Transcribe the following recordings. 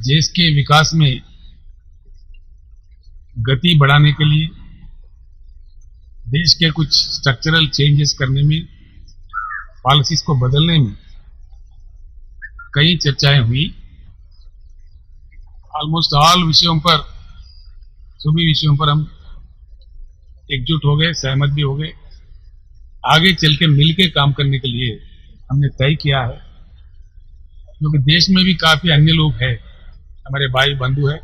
देश के विकास में गति बढ़ाने के लिए देश के कुछ स्ट्रक्चरल चेंजेस करने में, पॉलिसीज को बदलने में कई चर्चाएं हुई। ऑलमोस्ट ऑल विषयों पर, सभी विषयों पर हम एकजुट हो गए, सहमत भी हो गए। आगे चल के मिलकर काम करने के लिए हमने तय किया है, क्योंकि देश में भी काफी अन्य लोग हैं, हमारे भाई बंधु हैं,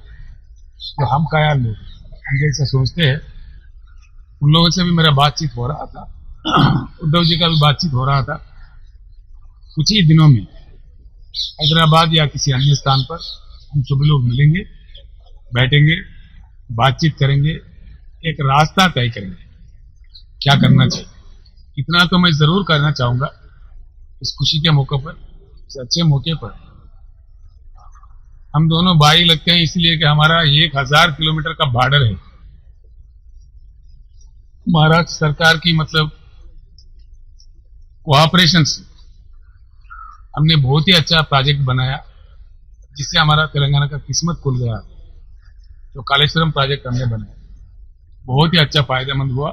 जो हम कायल लोग हम जैसा सोचते हैं। उन लोगों से भी मेरा बातचीत हो रहा था, उद्धव जी का भी बातचीत हो रहा था। कुछ ही दिनों में हैदराबाद या किसी अन्य स्थान पर हम सभी लोग मिलेंगे, बैठेंगे, बातचीत करेंगे, एक रास्ता तय करेंगे क्या करना चाहिए। इतना तो मैं जरूर करना चाहूंगा इस खुशी के मौके पर, इस अच्छे मौके पर। हम दोनों भाई लगते हैं इसलिए कि हमारा 1000 किलोमीटर का बॉर्डर है। महाराष्ट्र सरकार की मतलब कोऑपरेशन से हमने बहुत ही अच्छा प्रोजेक्ट बनाया, जिससे हमारा तेलंगाना का किस्मत खुल गया। तो कालेश्वरम प्रोजेक्ट हमने बनाया, बहुत ही अच्छा फायदेमंद हुआ।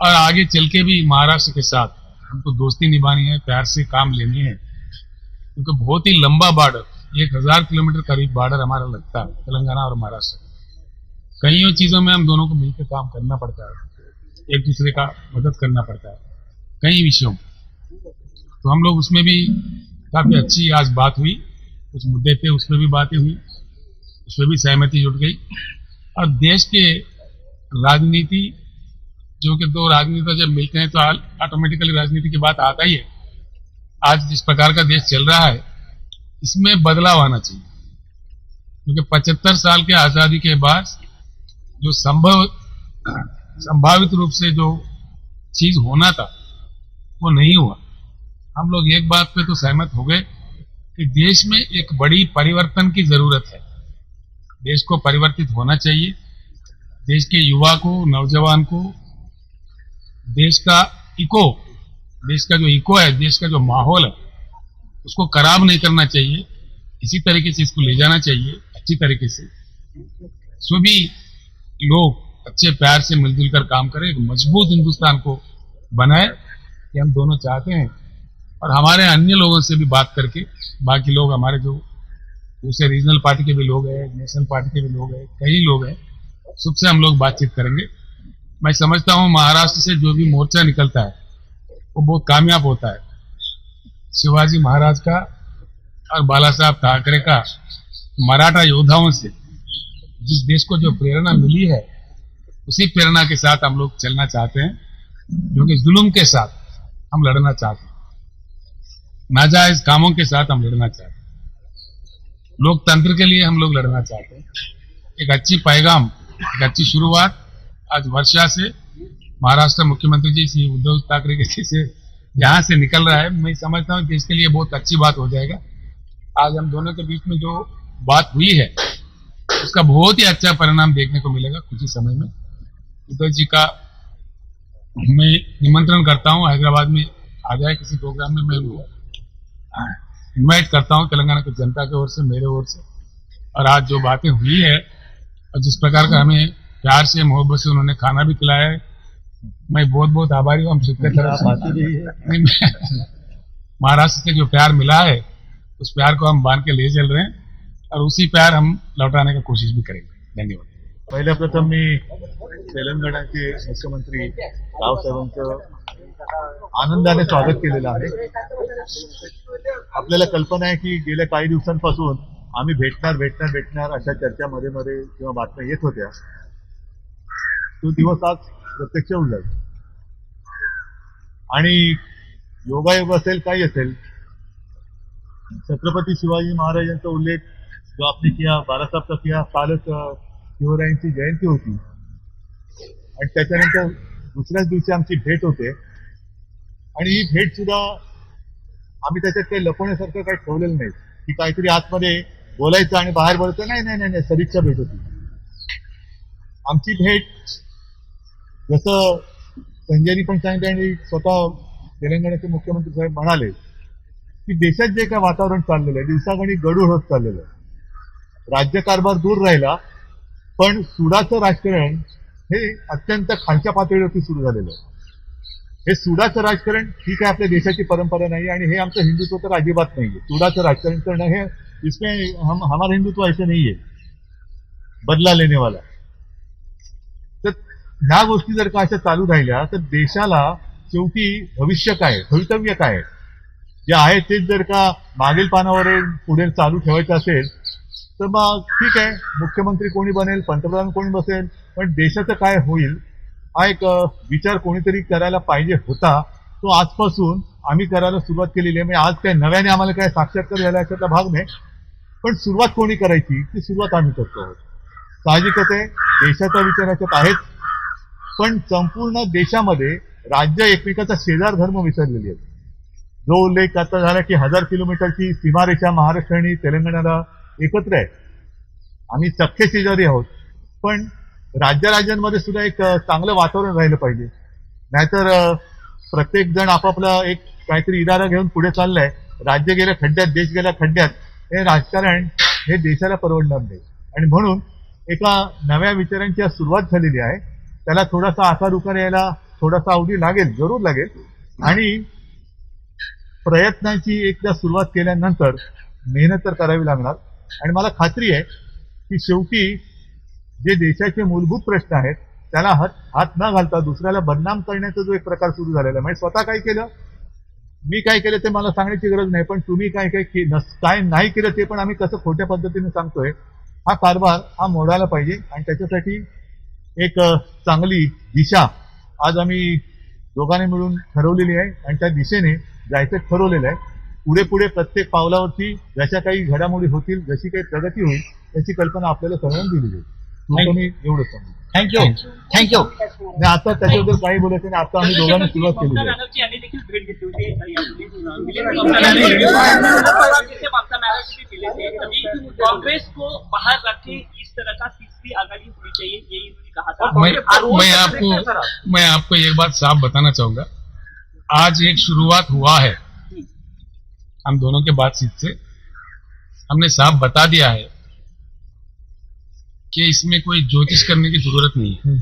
और आगे चल के भी महाराष्ट्र के साथ हमको दोस्ती निभानी है, प्यार से काम लेनी है, क्योंकि बहुत ही लंबा बॉर्डर, 1000 किलोमीटर करीब बॉर्डर हमारा लगता है तेलंगाना और महाराष्ट्र। कईयों चीजों में हम दोनों को मिलकर काम करना पड़ता है, एक दूसरे का मदद करना पड़ता है कई विषयों में। तो हम लोग उसमें भी काफी अच्छी आज बात हुई, कुछ मुद्दे थे उसमें भी बातें हुई, उसमें भी सहमति जुट गई। और देश के राजनीति, जो कि दो राजनीति जब मिलते हैं तो ऑटोमेटिकली राजनीति की बात आता ही है। आज जिस प्रकार का देश चल रहा है, इसमें बदलाव आना चाहिए, क्योंकि 75 साल के आजादी के बाद जो संभावित रूप से जो चीज होना था वो नहीं हुआ। हम लोग एक बात पे तो सहमत हो गए कि देश में एक बड़ी परिवर्तन की जरूरत है। देश को परिवर्तित होना चाहिए। देश के युवा को, नौजवान को, देश का जो इको है, देश का जो माहौल है, उसको खराब नहीं करना चाहिए। इसी तरीके से इसको ले जाना चाहिए अच्छी तरीके से। सभी लोग अच्छे प्यार से मिलजुल कर काम करें, एक मजबूत हिंदुस्तान को बनाए, ये हम दोनों चाहते हैं। और हमारे अन्य लोगों से भी बात करके, बाकी लोग हमारे जो दूसरे रीजनल पार्टी के भी लोग हैं, नेशनल पार्टी के भी लोग हैं, कई लोग हैं, सबसे हम लोग बातचीत करेंगे। मैं समझता हूँ महाराष्ट्र से जो भी मोर्चा निकलता है वो बहुत कामयाब होता है। शिवाजी महाराज का और बाला साहब ठाकरे का मराठा योद्धाओं से जिस देश को जो प्रेरणा मिली है, उसी प्रेरणा के साथ हम लोग चलना चाहते हैं, क्योंकि जुल्म के साथ हम लड़ना चाहते हैं, नाजायज कामों के साथ हम लड़ना चाहते हैं, लोकतंत्र के लिए हम लोग लड़ना चाहते हैं। एक अच्छी पैगाम, एक अच्छी शुरुआत आज वर्षा से, महाराष्ट्र मुख्यमंत्री जी श्री उद्धव ठाकरे जी से यहाँ से निकल रहा है। मैं समझता हूँ कि इसके लिए बहुत अच्छी बात हो जाएगा। आज हम दोनों के बीच में जो बात हुई है, उसका बहुत ही अच्छा परिणाम देखने को मिलेगा कुछ ही समय में। उद्धव जी का मैं निमंत्रण करता हूँ, हैदराबाद में आ जाए किसी प्रोग्राम में। मैं इनवाइट करता हूँ तेलंगाना की जनता की ओर से, मेरे ओर से। और आज जो बातें हुई है और जिस प्रकार का हमें प्यार से, मोहब्बत से उन्होंने खाना भी खिलाया है, मैं बहुत बहुत आभारी हूँ। हम सबके तरफ से महाराष्ट्र से जो प्यार मिला है, उस प्यार को हम बांध के ले चल रहे हैं और उसी प्यार हम लौटाने की कोशिश भी करेंगे। धन्यवाद। पहिल्या प्रथम मी तेलंगणाचे मुख्यमंत्री रावसाहेबांचं आनंदाने स्वागत केलेलं आहे। आपल्याला कल्पना आहे की गेल्या काही दिवसांपासून आम्ही भेटणार अशा चर्चा मध्ये किंवा बातम्या येत होत्या। तो दिवस आज प्रत्यक्ष उलगला आणि योगायोग असेल काही असेल, छत्रपती शिवाजी महाराजांचा उल्लेख जो आपने किया, बाळासाहेबचा किया, कालच शिवरायांची जयंती होती आणि त्याच्यानंतर दुसऱ्याच दिवशी आमची भेट होते। आणि ही भेट सुद्धा आम्ही त्याच्यात काही लपवण्यासारखं काही ठेवलेलं नाही की काहीतरी आतमध्ये बोलायचं आणि बाहेर बोलायचं, नाही, सदिच्छा भेट होती आमची भेट। जसं संजयनी पण सांगितलं आणि स्वतः तेलंगणाचे मुख्यमंत्री साहेब म्हणाले की देशात जे काय वातावरण चाललेलं आहे, दिवसागणिक गढूळ होत चाललेलं आहे, राज्यकारभार दूर राहिला, पण सुडाचं राजकारण हे अत्यंत खालच्या पातळीवरती सुरू झालेलं आहे. हे सुडाचं राजकारण ठीक आहे, आपल्या देशाची परंपरा नाही आणि हे आमचं हिंदुत्व तर अजिबात नाहीये. सुडाचं राजकारण करणं हे इसमें हमारा हिंदुत्व ऐसे नाहीये बदला लेने वाला. तर ह्या गोष्टी जर का अशा चालू राहिल्या तर देशाला शेवटी भविष्य काय, भवितव्य काय जे आहे तेच जर का मागील पानावर पुढे चालू ठेवायचं असेल तर मग ठीक आहे, मुख्यमंत्री कोणी बनेल, पंतप्रधान कोणी बसेल, पण देशाचं काय होईल हा एक विचार कोणीतरी करायला पाहिजे होता. तो आजपासून आम्ही करायला सुरुवात केलेली आहे. म्हणजे आज काय नव्याने आम्हाला काय साक्षात्कार झाला याच्यातला भाग नाही, पण सुरुवात कोणी करायची ती सुरुवात आम्ही करतो आहोत. साहजिकच आहे, देशाचा विचार याच्यात आहेच, पण संपूर्ण देशामध्ये राज्य एकमेकाचा शेजार धर्म विसरलेली आहेत. जो उल्लेख आता झाला की 1000 किलोमीटरची सीमारेषा महाराष्ट्र आणि तेलंगणाला एकत्र आहे. आम्ही सख्खे शेजारी आहोत, पण राज्यामध्ये सुद्धा एक चांगलं वातावरण राहिलं पाहिजे. नाहीतर प्रत्येक जण आपापला एक काहीतरी इरादा घेऊन पुढे चाललाय. राज्य गेल्या खड्ड्यात, देश गेल्या खड्ड्यात, हे राजकारण हे देशाला परवडणार नाही. आणि म्हणून एका नव्या विचारांची आज सुरुवात झालेली आहे. त्याला थोडासा आकार उकार यायला थोडासा अवधी लागेल, जरूर लागेल. आणि प्रयत्नांची एकदा सुरुवात केल्यानंतर मेहनत तर करावी लागणार. आणि मला खात्री आहे की शेवटी जे देशाचे मूलभूत प्रश्न आहेत त्याला हात न घालता दुसऱ्याला बदनाम करण्याचा जो एक प्रकार सुरू झालेला आहे, म्हणजे स्वतः काय केलं, मी काय केलं ते मला सांगण्याची गरज नाही, पण तुम्ही काय काय नाही केलं ते पण आम्ही कसं खोट्या पद्धतीने सांगतोय, हा कारभार हा मोडायला पाहिजे. आणि त्याच्यासाठी एक चांगली दिशा आज आम्ही दोघांनी मिळून ठरवलेली आहे आणि त्या दिशेने जायचं ठरवलेलं आहे. पुढे पुढे प्रत्येक पावलावरती जशा काही घडामोडी होतील, जशी काही प्रगती होईल त्याची कल्पना आपल्याला सगळ्यांना दिली जाईल. मी एवढं सांगू. थँक्यू. आता त्याच्याबद्दल काही बोलायचं नाही. आता आम्ही दोघांनी सुरुवात केली आहे. यांनी देखील भेट घेतली होती मिलिंद ममता बनर्जी भी मिले थे. तभी कांग्रेस को बाहर रखे इस तरह का तीसरी आघाड़ी होनी चाहिए, यही उन्होंने कहा था. मैं आपको एक बात साफ बताना चाहूंगा. आज एक शुरुआत हुआ है हम दोनों के बातचीत से. हमने साफ बता दिया है कि इसमें कोई ज्योतिष करने की जरूरत नहीं है.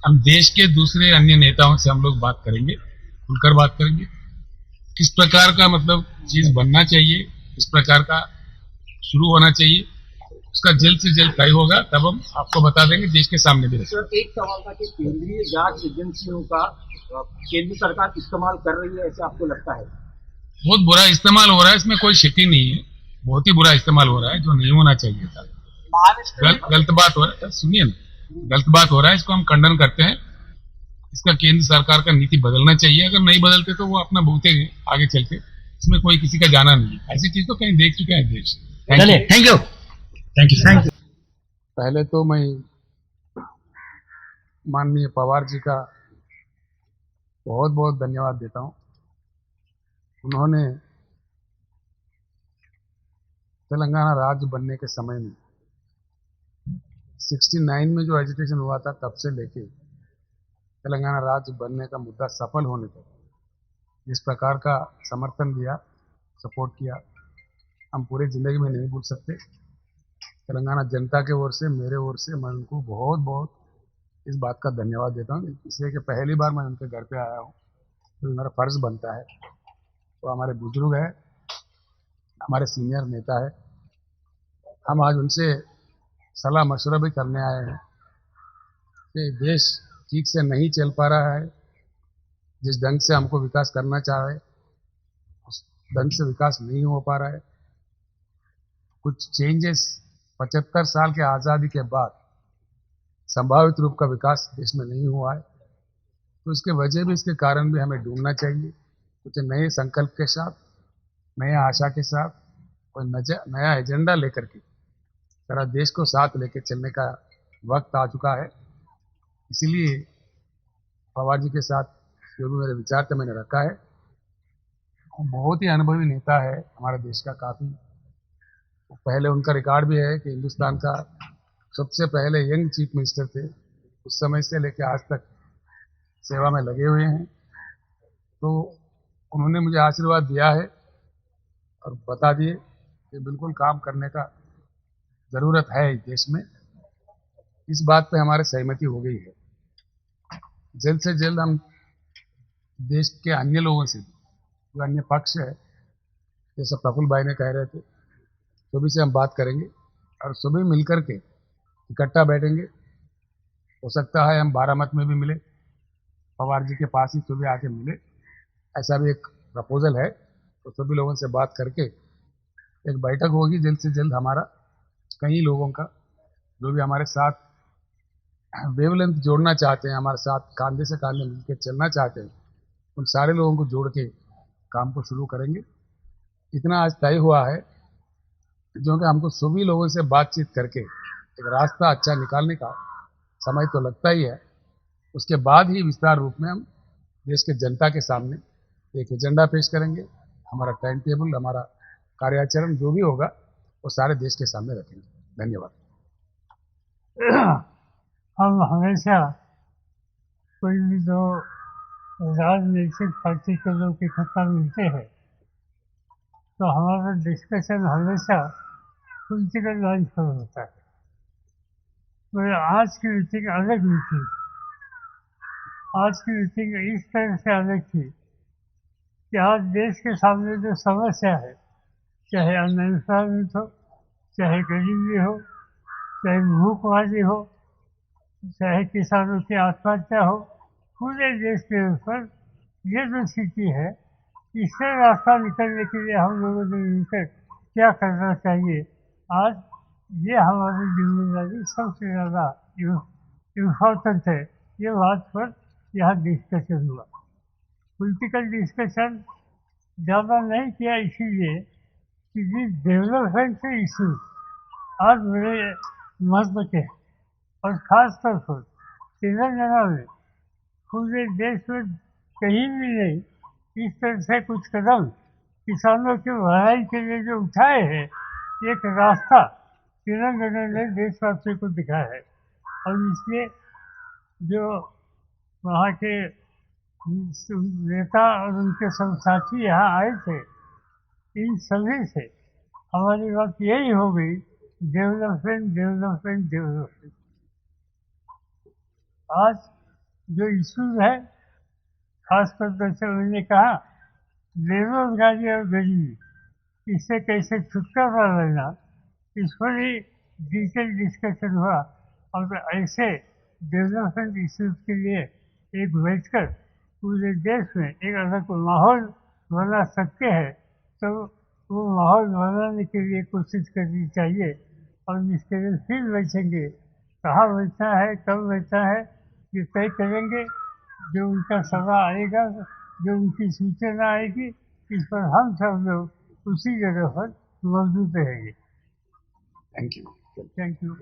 हम देश के दूसरे अन्य नेताओं से हम लोग बात करेंगे, खुलकर बात करेंगे, किस प्रकार का मतलब चीज बनना चाहिए, किस प्रकार का शुरू होना चाहिए, उसका जल्द से जल्द तय होगा. तब हम आपको बता देंगे, देश के सामने भी. सर, एक सवाल था कि केंद्रीय जांच एजेंसियों का केंद्र सरकार इस्तेमाल कर रही है, ऐसा आपको लगता है? बहुत बुरा इस्तेमाल हो रहा है, इसमें कोई शक ही नहीं है. बहुत ही बुरा इस्तेमाल हो रहा है, जो नहीं होना चाहिए था. गलत बात हो रहा है, सुनिए ना, गलत बात हो रहा है, इसको हम खंडन करते हैं. इसका केंद्र सरकार का नीति बदलना चाहिए. अगर नहीं बदलते तो वो अपना भुगतेंगे आगे चल के. इसमें कोई किसी का जाना नहीं है. ऐसी चीज तो कहीं देख चुके हैं देश. Thank you. पहले तो मैं माननीय पवार जी का बहुत बहुत धन्यवाद देता हूं. उन्होंने तेलंगाना राज्य बनने के समय में 69 में जो एजिटेशन हुआ था, तब से लेके तेलंगाना राज्य बनने का मुद्दा सफल होने तक जिस प्रकार का समर्थन दिया, सपोर्ट किया, हम पूरी जिंदगी में नहीं भूल सकते. तेलंगाना जनता के ओर से, मेरे ओर से मैं उनको बहुत बहुत इस बात का धन्यवाद देता हूँ, इसलिए कि पहली बार मैं उनके घर पे आया हूँ, तो मेरा फर्ज बनता है. तो हमारे बुजुर्ग है, हमारे सीनियर नेता है, हम आज उनसे सलाह मशवरा भी करने आए हैं कि देश ठीक से नहीं चल पा रहा है. जिस ढंग से हमको विकास करना चाह रहे, उस ढंग से विकास नहीं हो पा रहा है. कुछ चेंजेस 75 साल के आज़ादी के बाद संभावित रूप का विकास देश में नहीं हुआ है. तो इसके वजह भी, इसके कारण भी हमें ढूंढना चाहिए. कुछ नए संकल्प के साथ, नए आशा के साथ, कोई नया एजेंडा लेकर के सारा देश को साथ लेकर चलने का वक्त आ चुका है. इसीलिए पवार जी के साथ जो भी मेरे विचार थे मैंने रखा है. बहुत ही अनुभवी नेता है हमारे देश का. काफ़ी पहले उनका रिकॉर्ड भी है कि हिंदुस्तान का सबसे पहले यंग चीफ मिनिस्टर थे. उस समय से लेकर आज तक सेवा में लगे हुए हैं. तो उन्होंने मुझे आशीर्वाद दिया है और बता दिए कि बिल्कुल काम करने का जरूरत है इस देश में, इस बात पे हमारे सहमति हो गई है। जल्द से जल्द हम देश के अन्य लोगों से, जो अन्य पक्ष है, जैसा प्रफुल्ल भाई ने कह रहे थे, सभी से हम बात करेंगे और सभी मिलकर के इकट्ठा बैठेंगे। हो सकता है हम बारामत में भी मिले, पवार जी के पास ही सभी आके मिले, ऐसा भी एक प्रपोजल है। तो सभी लोगों से बात करके एक बैठक होगी जल्द से जल्द। हमारा कई लोगों का जो भी हमारे साथ वेवलेंथ जोड़ना चाहते हैं, हमारे साथ कंधे से कंधे मिलकर चलना चाहते हैं, उन सारे लोगों को जोड़ के काम को शुरू करेंगे। इतना आज तय हुआ है जो कि हमको सभी लोगों से बातचीत करके एक रास्ता अच्छा निकालने का समय तो लगता ही है। उसके बाद ही विस्तार रूप में हम देश के जनता के सामने एक एजेंडा पेश करेंगे। हमारा टाइम टेबल, हमारा कार्याचरण जो भी होगा वो सारे देश के सामने रखेंगे। धन्यवाद। हम हमेशा कोई भी जो राजनीतिक पार्टी के लोग इकट्ठा मिलते हैं तो हमारा डिस्कशन हमेशा पॉलिटिकल लाइन पर होता है। तो आज की मीटिंग अलग मीटिंग, आज की मीटिंग इस तरह से अलग थी कि आज देश के सामने जो समस्या है, चाहे अनएम्प्लॉयमेंट हो, चाहे गरीबी हो, चाहे भूखमरी हो, चाहे किसानों की आत्महत्या हो, पूरे देश के ऊपर ये जो स्थिति है, इससे रास्ता निकलने के लिए हम लोगों ने मिलकर क्या करना चाहिए, आज ये हमारी जिम्मेदारी सबसे ज़्यादा इम्पोर्टेंट है। ये बात पर यहाँ डिस्कशन हुआ। पॉलिटिकल डिस्कशन ज़्यादा नहीं किया इसीलिए कि डेवलपमेंट के इशू आज मेरे महत्व के हैं और ख़ास तौर पर तेलंगाना में, पूरे देश में कहीं भी नहीं इस तरह से कुछ कदम किसानों की भलाई के लिए जो उठाए हैं, एक रास्ता तेलंगाना ने देशवासियों को दिखाया है। और इसलिए जो वहाँ के नेता और उनके सब साथी यहाँ आए थे, इन सभी से हमारी बात यही हो गई, डेवलपमेंट डेवलपमेंट डेवलपमेंट। आज जो इशूज है, खासकर जैसे उन्होंने कहा बेरोजगारी और गरीबी, इससे कैसे छुटकारा लेना, इस पर ही डिटेल डिस्कशन हुआ। और ऐसे डेवलपमेंट इशूज के लिए एक बैठकर पूरे देश में एक अलग माहौल बना सकते हैं, तो वो माहौल बनाने के लिए कोशिश करनी चाहिए। और इसके लिए फिर बैठेंगे, कहाँ बैठना है, कब बैठना है, ये तय करेंगे। जो उनका सलाह आएगा, जो उनकी सूचना आएगी, इस पर हम सब लोग उसी जगह पर मौजूद रहेंगे। Thank you. Thank you.